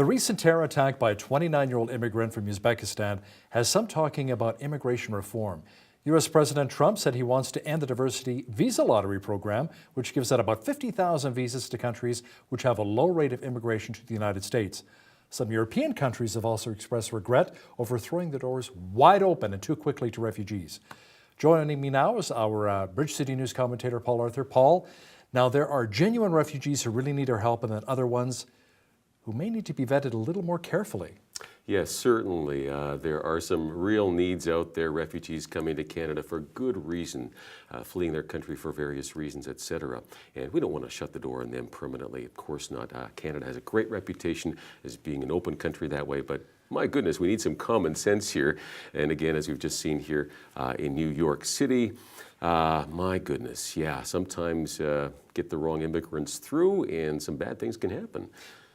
The recent terror attack by a 29-year-old immigrant from Uzbekistan has some talking about immigration reform. U.S. President Trump said he wants to end the diversity visa lottery program, which gives out about 50,000 visas to countries which have a low rate of immigration to the United States. Some European countries have also expressed regret over throwing the doors wide open and too quickly to refugees. Joining me now is our Bridge City News commentator, Paul Arthur. Paul, now there are genuine refugees who really need our help, and then other ones who may need to be vetted a little more carefully. Yes, certainly. There are some real needs out there, refugees coming to Canada for good reason, fleeing their country for various reasons, etc. And we don't want to shut the door on them permanently. Of course not. Canada has a great reputation as being an open country that way, but my goodness, we need some common sense here. And again, as we've just seen here in New York City, my goodness, yeah, sometimes get the wrong immigrants through and some bad things can happen.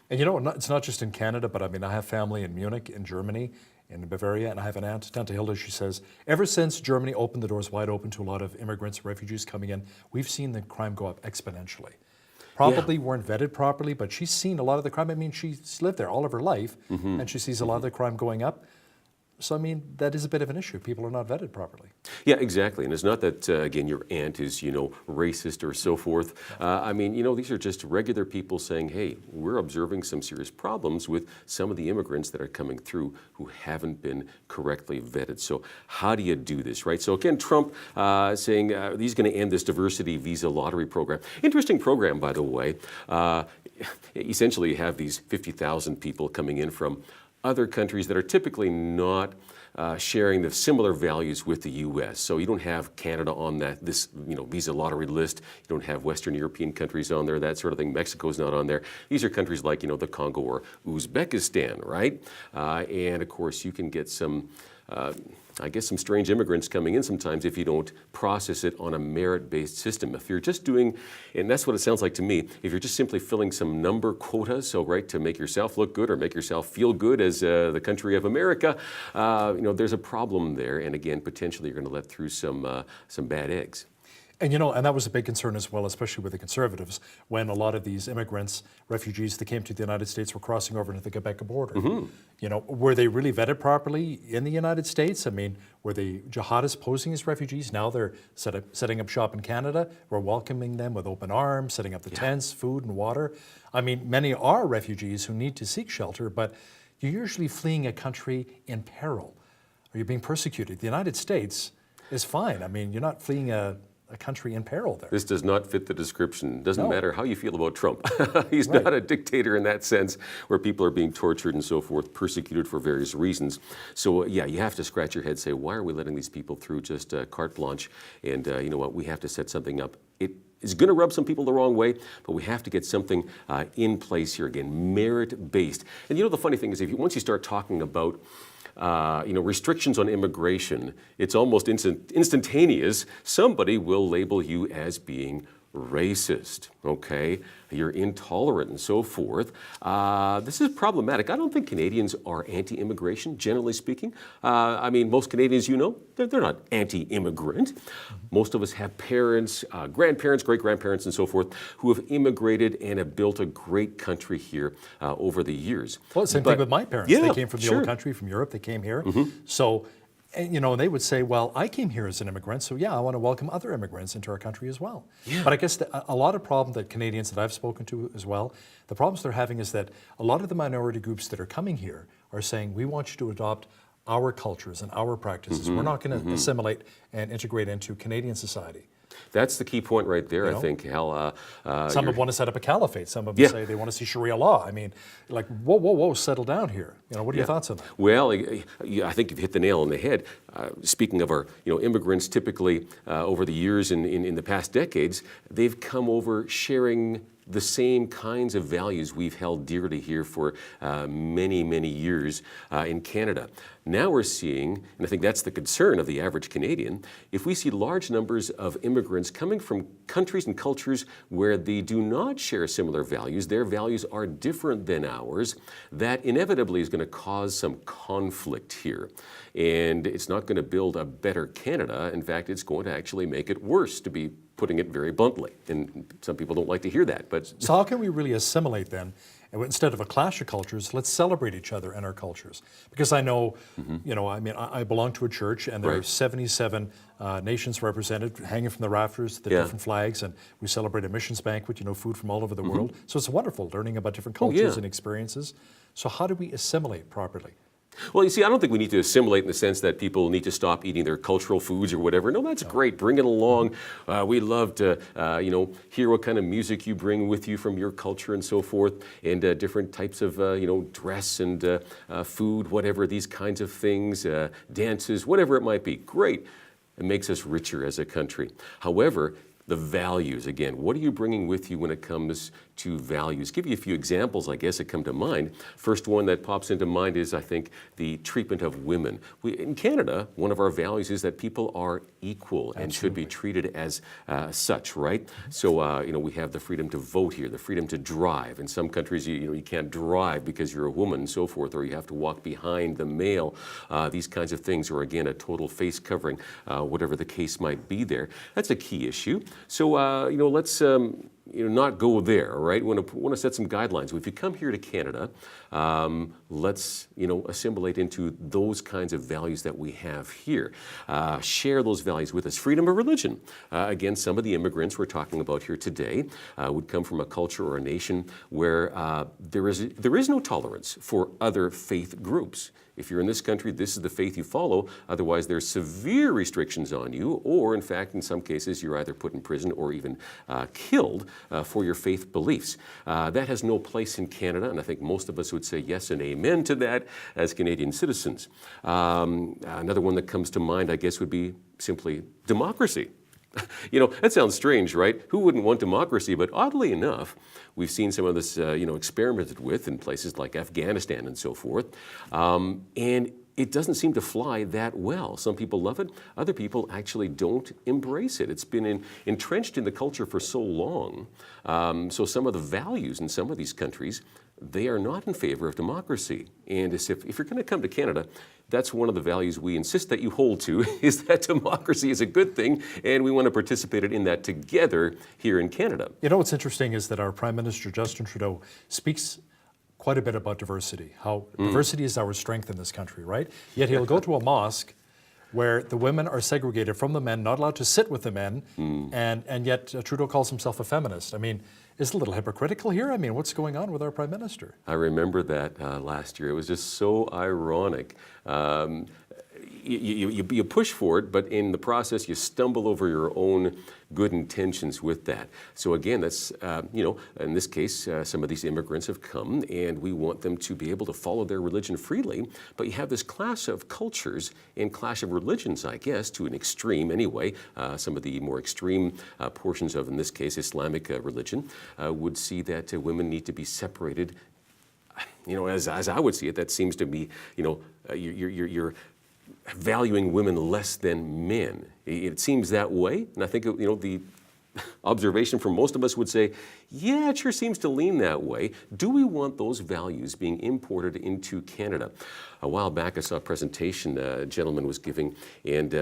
And you know, it's not just in Canada, but I mean, I have family in Munich, in Germany, in Bavaria, and I have an aunt, Tante Hilda. She says, ever since Germany opened the doors wide open to a lot of immigrants, refugees coming in, we've seen the crime go up exponentially. Probably weren't vetted properly, but she's seen a lot of the crime. I mean, she's lived there all of her life, and she sees a lot of the crime going up. So, I mean, that is a bit of an issue. People are not vetted properly. Yeah, exactly. And it's not that, again, your aunt is, racist or so forth. I mean, these are just regular people saying, hey, we're observing some serious problems with some of the immigrants that are coming through who haven't been correctly vetted. So how do you do this, right? So again, Trump saying he's going to end this diversity visa lottery program. Interesting program, by the way. Essentially, you have these 50,000 people coming in from other countries that are typically not sharing the similar values with the U.S. So you don't have Canada on this visa lottery list. You don't have Western European countries on there, that sort of thing. Mexico's not on there. These are countries like the Congo or Uzbekistan, right? And of course, you can get some. I guess some strange immigrants coming in sometimes if you don't process it on a merit-based system. If you're just doing, and that's what it sounds like to me, if you're just simply filling some number quotas, so right, to make yourself look good or make yourself feel good as the country of America, there's a problem there. And again, potentially you're going to let through some bad eggs. And and that was a big concern as well, especially with the Conservatives, when a lot of these immigrants, refugees that came to the United States were crossing over into the Quebec border. Were they really vetted properly in the United States? I mean, were the jihadists posing as refugees? Now they're setting up shop in Canada. We're welcoming them with open arms, setting up the tents, food and water. I mean, many are refugees who need to seek shelter, but you're usually fleeing a country in peril, or you're being persecuted. The United States is fine. I mean, you're not fleeing a country in peril there. This does not fit the description. Doesn't matter how you feel about Trump. He's not a dictator in that sense, where people are being tortured and so forth, persecuted for various reasons. So yeah, you have to scratch your head, say, why are we letting these people through just carte blanche? And you know what, we have to set something up. It is going to rub some people the wrong way, but we have to get something in place here, again, merit-based. And the funny thing is, once you start talking about restrictions on immigration, it's almost instantaneous. Somebody will label you as being racist, okay? You're intolerant and so forth. This is problematic. I don't think Canadians are anti-immigration, generally speaking. I mean, most Canadians, they're not anti-immigrant. Most of us have parents, grandparents, great-grandparents, and so forth, who have immigrated and have built a great country here over the years. Well, same thing with my parents. They came from the old country, from Europe. They came here. So, and they would say, well, I came here as an immigrant, so yeah, I want to welcome other immigrants into our country as well. But I guess a lot of problem that Canadians that I've spoken to as well, the problems they're having is that a lot of the minority groups that are coming here are saying, we want you to adopt our cultures and our practices. We're not going to assimilate and integrate into Canadian society. That's the key point right there, I think, Hal. Some want to set up a caliphate. Some of them say they want to see Sharia law. I mean, like, whoa, settle down here. What are your thoughts on that? Well, I think you've hit the nail on the head. Speaking of our, immigrants, typically over the years in the past decades, they've come over sharing the same kinds of values we've held dearly here for many, many years in Canada. Now we're seeing, and I think that's the concern of the average Canadian, if we see large numbers of immigrants coming from countries and cultures where they do not share similar values, their values are different than ours, that inevitably is going to cause some conflict here. And it's not going to build a better Canada. In fact, it's going to actually make it worse, to be putting it very bluntly. And some people don't like to hear that, but So how can we really assimilate then? And instead of a clash of cultures, let's celebrate each other and our cultures. Because I know, I mean, I belong to a church, and there are Right. 77 nations represented, hanging from the rafters, the Yeah. different flags, and we celebrate a missions banquet, food from all over the world. So it's wonderful learning about different Oh, cultures yeah. and experiences. So how do we assimilate properly? Well, you see, I don't think we need to assimilate in the sense that people need to stop eating their cultural foods or whatever. No, that's great. Bring it along. We love to, hear what kind of music you bring with you from your culture and so forth, and different types of, dress and food, whatever, these kinds of things, dances, whatever it might be. Great. It makes us richer as a country. However, the values, again, what are you bringing with you when it comes to values? Give you a few examples, I guess, that come to mind. First one that pops into mind is, I think, the treatment of women. In Canada, one of our values is that people are equal and should be treated as such, right? So, we have the freedom to vote here, the freedom to drive. In some countries, you can't drive because you're a woman and so forth, or you have to walk behind the male. These kinds of things, or again, a total face covering, whatever the case might be there. That's a key issue. So, let's not go there, all right? We want to set some guidelines. If you come here to Canada, let's, assimilate into those kinds of values that we have here. Share those values with us. Freedom of religion. Again, some of the immigrants we're talking about here today would come from a culture or a nation where there is no tolerance for other faith groups. If you're in this country, this is the faith you follow. Otherwise, there's severe restrictions on you, or in fact, in some cases, you're either put in prison or even killed for your faith beliefs. That has no place in Canada, and I think most of us would say yes and amen to that as Canadian citizens. Another one that comes to mind, I guess, would be simply democracy. That sounds strange, right? Who wouldn't want democracy? But oddly enough, we've seen some of this, experimented with in places like Afghanistan and so forth. And it doesn't seem to fly that well. Some people love it. Other people actually don't embrace it. It's been entrenched in the culture for so long. So some of the values in some of these countries, they are not in favor of democracy. And as if you're going to come to Canada, that's one of the values we insist that you hold to, is that democracy is a good thing, and we want to participate in that together here in Canada. What's interesting is that our Prime Minister, Justin Trudeau, speaks quite a bit about diversity, how diversity is our strength in this country, right? Yet he'll go to a mosque where the women are segregated from the men, not allowed to sit with the men, and yet Trudeau calls himself a feminist. I mean, is it a little hypocritical here? I mean, what's going on with our Prime Minister? I remember that last year. It was just so ironic. You push for it, but in the process, you stumble over your own good intentions with that. So again, that's, in this case, some of these immigrants have come, and we want them to be able to follow their religion freely, but you have this clash of cultures and clash of religions, I guess, to an extreme anyway. Some of the more extreme portions of, in this case, Islamic religion would see that women need to be separated. As I would see it, that seems to be, you're valuing women less than men. It seems that way, and I think the observation from most of us would say, yeah, it sure seems to lean that way. Do we want those values being imported into Canada? A while back, I saw a presentation a gentleman was giving, and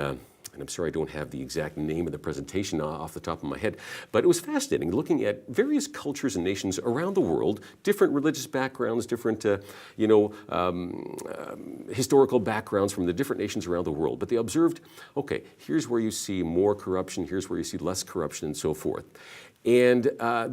I'm sorry I don't have the exact name of the presentation off the top of my head, but it was fascinating looking at various cultures and nations around the world, different religious backgrounds, different historical backgrounds from the different nations around the world. But they observed, okay, here's where you see more corruption, here's where you see less corruption, and so forth. And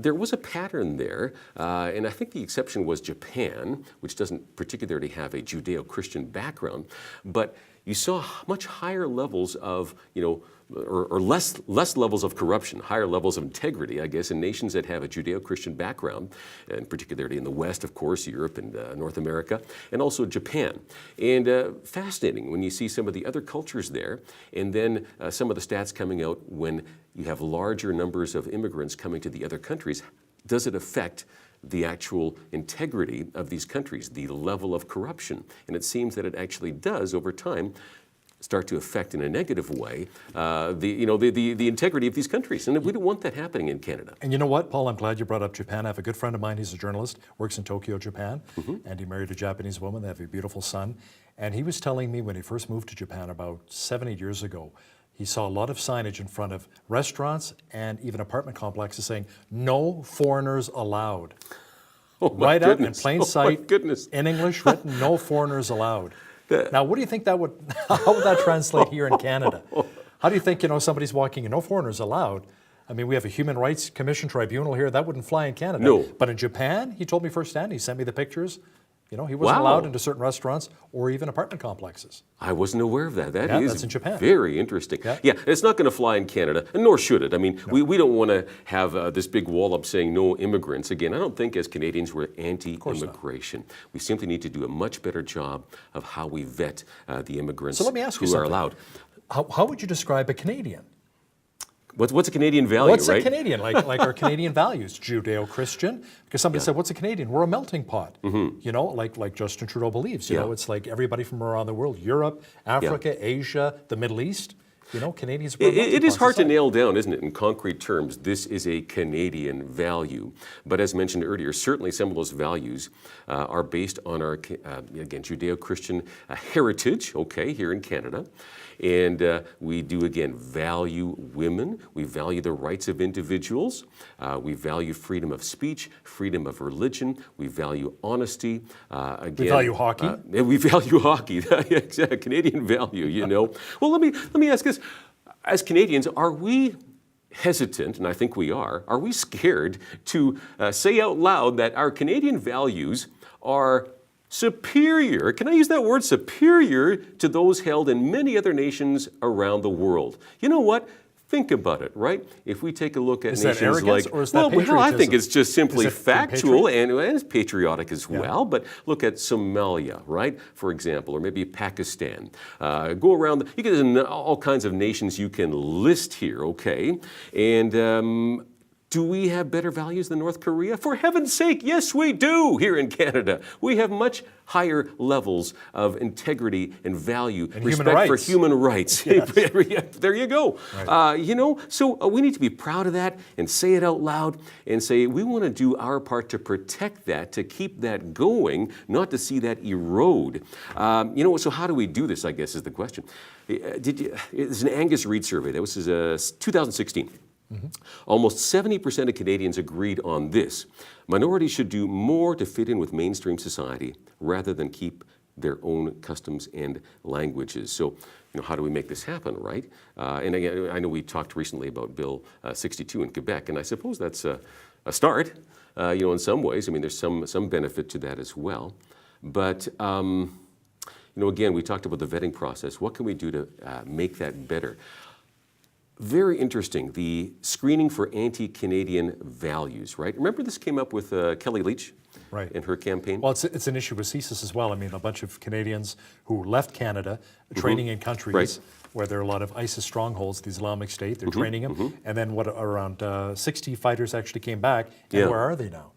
there was a pattern there, and I think the exception was Japan, which doesn't particularly have a Judeo-Christian background, but you saw much higher levels of, or less levels of corruption, higher levels of integrity, I guess, in nations that have a Judeo-Christian background, and particularly in the West, of course, Europe and North America, and also Japan. And fascinating when you see some of the other cultures there, and then some of the stats coming out when you have larger numbers of immigrants coming to the other countries. Does it affect the actual integrity of these countries, the level of corruption? And it seems that it actually does, over time, start to affect in a negative way the integrity of these countries. And we don't want that happening in Canada. And you know what, Paul, I'm glad you brought up Japan. I have a good friend of mine, he's a journalist, works in Tokyo, Japan, and he married a Japanese woman. They have a beautiful son. And he was telling me when he first moved to Japan about 7-8 years ago, he saw a lot of signage in front of restaurants and even apartment complexes saying, "No foreigners allowed." Oh my Right out in goodness. plain Oh my sight, goodness. in English written, "No foreigners allowed." Now, what do you think that would, how would that translate here in Canada? How do you think, somebody's walking in, "No foreigners allowed"? I mean, we have a Human Rights Commission tribunal here. That wouldn't fly in Canada. No. But in Japan, he told me firsthand, he sent me the pictures. He wasn't Wow. allowed into certain restaurants or even apartment complexes. I wasn't aware of that. That Yeah, is that's in Japan. very interesting. Yeah. Yeah, it's not going to fly in Canada, and nor should it. I mean, we don't want to have this big wall up saying no immigrants. Again, I don't think as Canadians we're anti-immigration. We simply need to do a much better job of how we vet the immigrants So let me ask you who are something. allowed. How would you describe a Canadian? What's a Canadian value, What's right? a Canadian? Like our Canadian values, Judeo-Christian. Because somebody said, "What's a Canadian?" We're a melting pot. Like Justin Trudeau believes. You know, it's like everybody from around the world: Europe, Africa, Asia, the Middle East. Canadians. We're a melting It is pot hard to society. nail down, isn't it, in concrete terms, this is a Canadian value. But as mentioned earlier, certainly some of those values are based on our, again, Judeo-Christian heritage, here in Canada. And we do, again, value women. We value the rights of individuals. We value freedom of speech, freedom of religion. We value honesty. Again, We value hockey. We value hockey. Exactly, Canadian value, Well, let me ask this. As Canadians, are we hesitant, and I think we are we scared to say out loud that our Canadian values are superior, can I use that word, superior to those held in many other nations around the world? You know what? Think about it, right? If we take a look at Is that nations arrogance like, or is that I think patriotism? it's just simply Is it being factual and it's patriotic as well. But look at Somalia, right? For example, or maybe Pakistan. Go around, you get all kinds of nations you can list here, okay? And do we have better values than North Korea? For heaven's sake, yes, we do here in Canada. We have much higher levels of integrity and value, And respect for human rights. Yes. There you go. Right. So we need to be proud of that and say it out loud and say we want to do our part to protect that, to keep that going, not to see that erode. So how do we do this, I guess, is the question. It's an Angus Reid survey. That was 2016. Almost 70% of Canadians agreed on this. Minorities should do more to fit in with mainstream society rather than keep their own customs and languages. So, how do we make this happen, right? And again, I know we talked recently about Bill 62 in Quebec, and I suppose that's a start, in some ways. I mean, there's some benefit to that as well. But, again, we talked about the vetting process. What can we do to make that better? Very interesting, the screening for anti-Canadian values, right? Remember this came up with Kelly Leitch in her campaign? Well, it's an issue with CSIS as well. I mean, a bunch of Canadians who left Canada, training in countries where there are a lot of ISIS strongholds, the Islamic State, they're training them. And then around 60 fighters actually came back, and where are they now?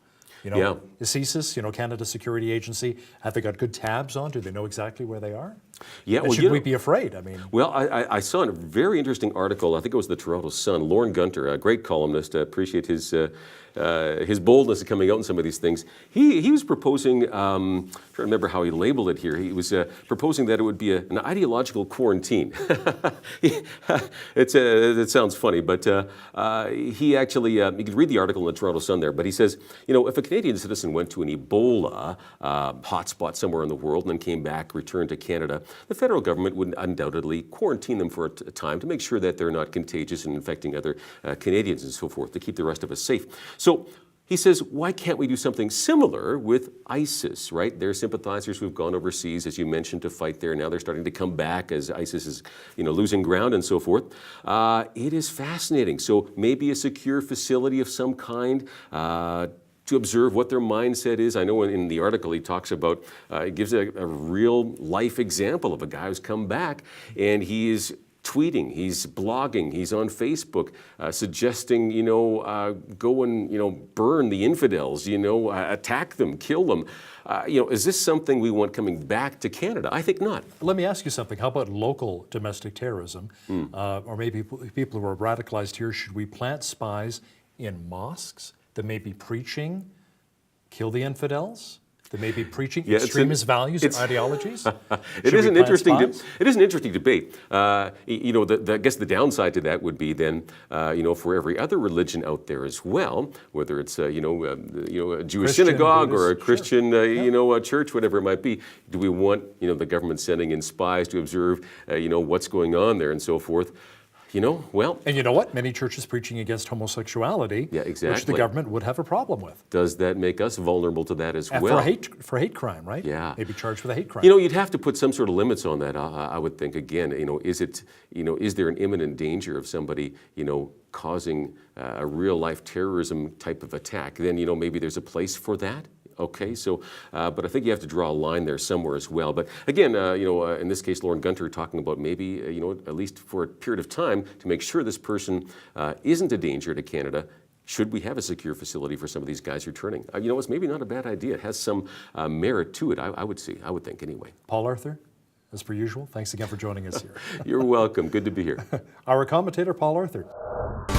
Is CSIS, Canada's security agency, have they got good tabs on? Do they know exactly where they are? Yeah, and should we be afraid? Well, I saw a very interesting article. I think it was the Toronto Sun. Lorne Gunter, a great columnist. I appreciate his boldness in coming out in some of these things. He was proposing. I'm trying to remember how he labeled it here. He was proposing that it would be an ideological quarantine. It sounds funny, but he actually you could read the article in the Toronto Sun there. But he says, if a Canadian citizen went to an Ebola hotspot somewhere in the world and then came back, returned to Canada, the federal government would undoubtedly quarantine them for a time to make sure that they're not contagious and infecting other Canadians and so forth, to keep the rest of us safe. So he says, why can't we do something similar with ISIS, right? They're sympathizers who've gone overseas, as you mentioned, to fight there. Now they're starting to come back as ISIS is, losing ground and so forth. It is fascinating. So maybe a secure facility of some kind to observe what their mindset is. I know in the article he talks about, it gives a real life example of a guy who's come back and he is tweeting, he's blogging, he's on Facebook, suggesting, go and, burn the infidels, attack them, kill them. Is this something we want coming back to Canada? I think not. Let me ask you something. How about local domestic terrorism? Or maybe people who are radicalized here, should we plant spies in mosques that may be preaching, kill the infidels? They may be preaching Yeah, extremist values and ideologies. It is an interesting debate. I guess the downside to that would be then, for every other religion out there as well, whether it's a Jewish Christian, synagogue or a Buddhist, Christian, a church, whatever it might be. Do we want the government sending in spies to observe what's going on there and so forth? Well. And you know what? Many churches preaching against homosexuality, Yeah, exactly. which the government would have a problem with. Does that make us vulnerable to that as And well? for hate crime, right? Yeah. Maybe charged with a hate crime. You'd have to put some sort of limits on that. I would think again. Is there an imminent danger of somebody causing a real life terrorism type of attack? Then maybe there's a place for that. Okay, so, but I think you have to draw a line there somewhere as well. But again, in this case, Lauren Gunter talking about maybe, at least for a period of time, to make sure this person isn't a danger to Canada. Should we have a secure facility for some of these guys returning? It's maybe not a bad idea. It has some merit to it, I would think anyway. Paul Arthur, as per usual, thanks again for joining us here. You're welcome. Good to be here. Our commentator, Paul Arthur.